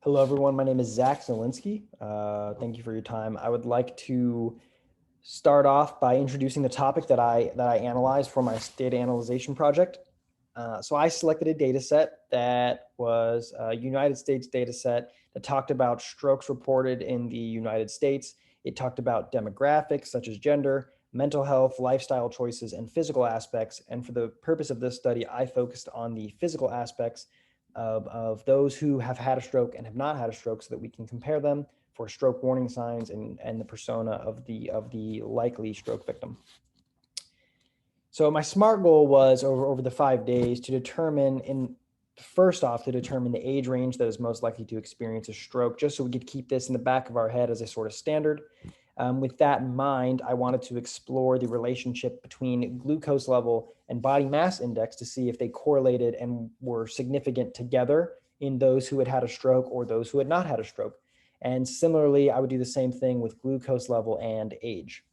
Hello, everyone. My name is Zach Zielinski. Thank you for your time. I would like to start off by introducing the topic that I analyzed for my data analyzation project. So I selected a data set that was a United States data set that talked about strokes reported in the United States. It talked about demographics such as gender, mental health, lifestyle choices, and physical aspects. And for the purpose of this study, I focused on the physical aspects of those who have had a stroke and have not had a stroke so that we can compare them for stroke warning signs and the persona of the likely stroke victim. So my SMART goal was over the 5 days to determine first off, to determine the age range that is most likely to experience a stroke, just so we could keep this in the back of our head as a sort of standard. With that in mind, I wanted to explore the relationship between glucose level and body mass index to see if they correlated and were significant together in those who had had a stroke or those who had not had a stroke. And similarly, I would do the same thing with glucose level and age.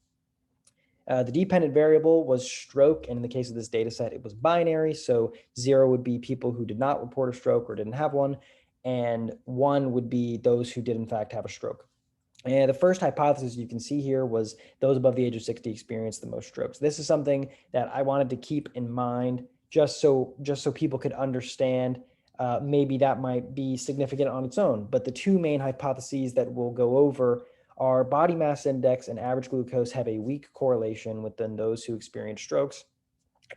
The dependent variable was stroke, and in the case of this data set, it was binary. So 0 would be people who did not report a stroke or didn't have one, and 1 would be those who did in fact have a stroke. And the first hypothesis you can see here was those above the age of 60 experienced the most strokes. This is something that I wanted to keep in mind just so people could understand. Maybe that might be significant on its own, but the two main hypotheses that we'll go over are body mass index and average glucose have a weak correlation within those who experience strokes.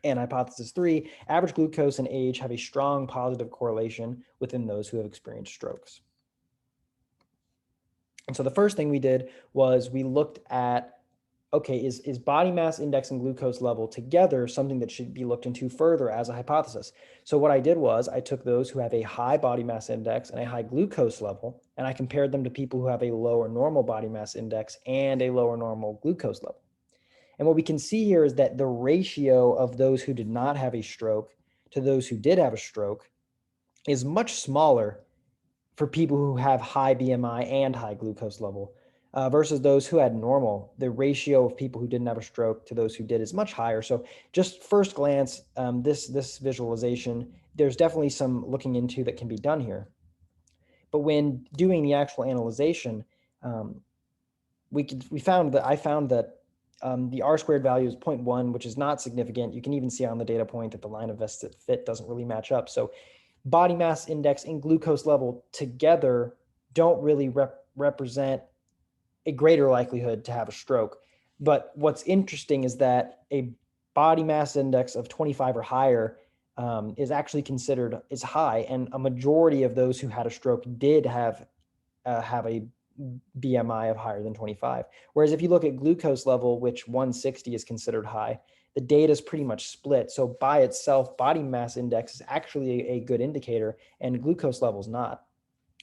And hypothesis 3, average glucose and age have a strong positive correlation within those who have experienced strokes. And so the first thing we did was we looked at, okay, is body mass index and glucose level together something that should be looked into further as a hypothesis? So what I did was I took those who have a high body mass index and a high glucose level, and I compared them to people who have a lower normal body mass index and a lower normal glucose level. And what we can see here is that the ratio of those who did not have a stroke to those who did have a stroke is much smaller for people who have high BMI and high glucose level versus those who had normal. The ratio of people who didn't have a stroke to those who did is much higher. So just first glance, this visualization, there's definitely some looking into that can be done here. But when doing the actual analyzation, I found that the R squared value is 0.1, which is not significant. You can even see on the data point that the line of best fit doesn't really match up. So body mass index and glucose level together don't really represent a greater likelihood to have a stroke. But what's interesting is that a body mass index of 25 or higher is actually considered is high, and a majority of those who had a stroke did have a BMI of higher than 25. Whereas if you look at glucose level, which 160 is considered high, the data is pretty much split. So by itself, body mass index is actually a good indicator and glucose level is not.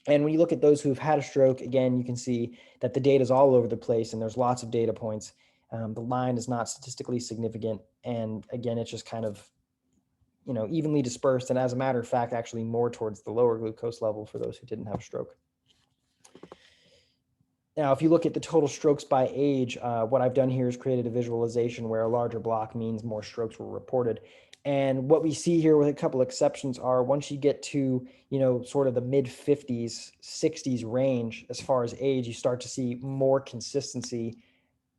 And when you look at those who've had a stroke, again, you can see that the data is all over the place and there's lots of data points. The line is not statistically significant. And again, it's just kind of, evenly dispersed. And as a matter of fact, actually more towards the lower glucose level for those who didn't have a stroke. Now, if you look at the total strokes by age, what I've done here is created a visualization where a larger block means more strokes were reported. And what we see here with a couple exceptions are once you get to, sort of the mid 50s, 60s range, as far as age, you start to see more consistency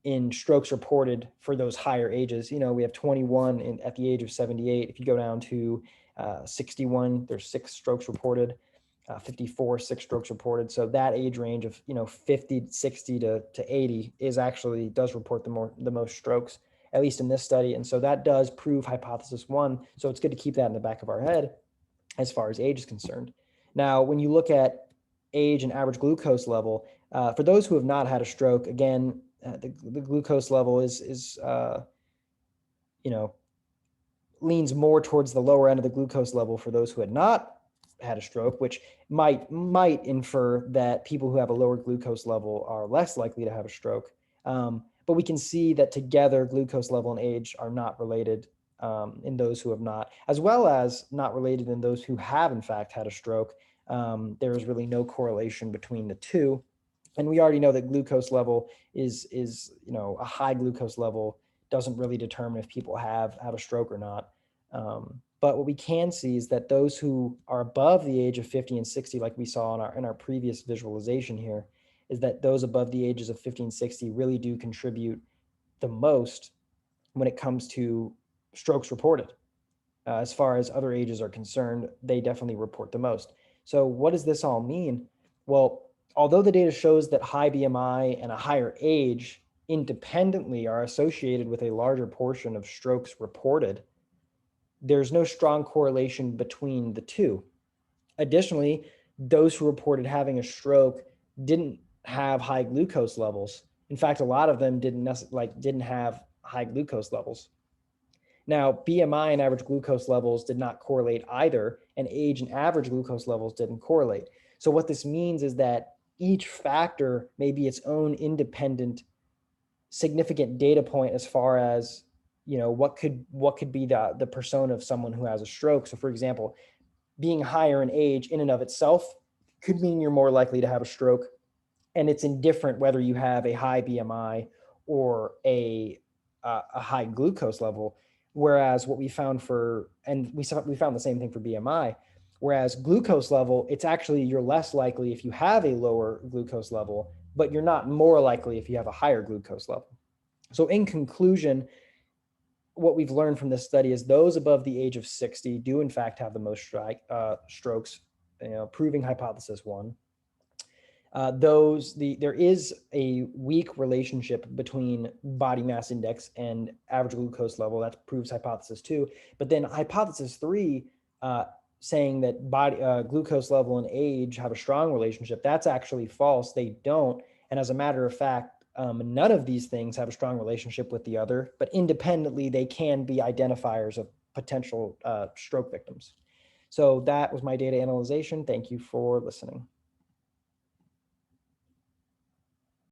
in strokes reported for those higher ages. We have 21 at the age of 78. If you go down to 61, there's 6 strokes reported. 54, 6 strokes reported. So that age range of 50, 60 to 80 does report the most strokes, at least in this study. And so that does prove hypothesis 1. So it's good to keep that in the back of our head as far as age is concerned. Now, when you look at age and average glucose level, for those who have not had a stroke, again, the glucose level leans more towards the lower end of the glucose level for those who had not had a stroke, which might infer that people who have a lower glucose level are less likely to have a stroke. But we can see that together glucose level and age are not related in those who have not, as well as not related in those who have in fact had a stroke. There is really no correlation between the two. And we already know that glucose level is a high glucose level doesn't really determine if people have a stroke or not. But what we can see is that those who are above the age of 50 and 60, like we saw in our previous visualization here, is that those above the ages of 50 and 60 really do contribute the most when it comes to strokes reported. As far as other ages are concerned, they definitely report the most. So what does this all mean? Well, although the data shows that high BMI and a higher age independently are associated with a larger portion of strokes reported, there's no strong correlation between the two. Additionally, those who reported having a stroke didn't have high glucose levels. In fact, a lot of them didn't have high glucose levels. Now, BMI and average glucose levels did not correlate either, and age and average glucose levels didn't correlate. So what this means is that each factor may be its own independent, significant data point as far as, what could be the persona of someone who has a stroke. So for example, being higher in age in and of itself could mean you're more likely to have a stroke, and it's indifferent whether you have a high BMI or a high glucose level. Whereas what we found we found the same thing for BMI. Whereas glucose level, it's actually you're less likely if you have a lower glucose level, but you're not more likely if you have a higher glucose level. So in conclusion, what we've learned from this study is those above the age of 60 do in fact have the most strokes, proving hypothesis one. There is a weak relationship between body mass index and average glucose level. That proves hypothesis two. But then hypothesis three, saying that glucose level and age have a strong relationship, that's actually false. They don't. And as a matter of fact, none of these things have a strong relationship with the other, but independently, they can be identifiers of potential stroke victims. So that was my data analyzation. Thank you for listening.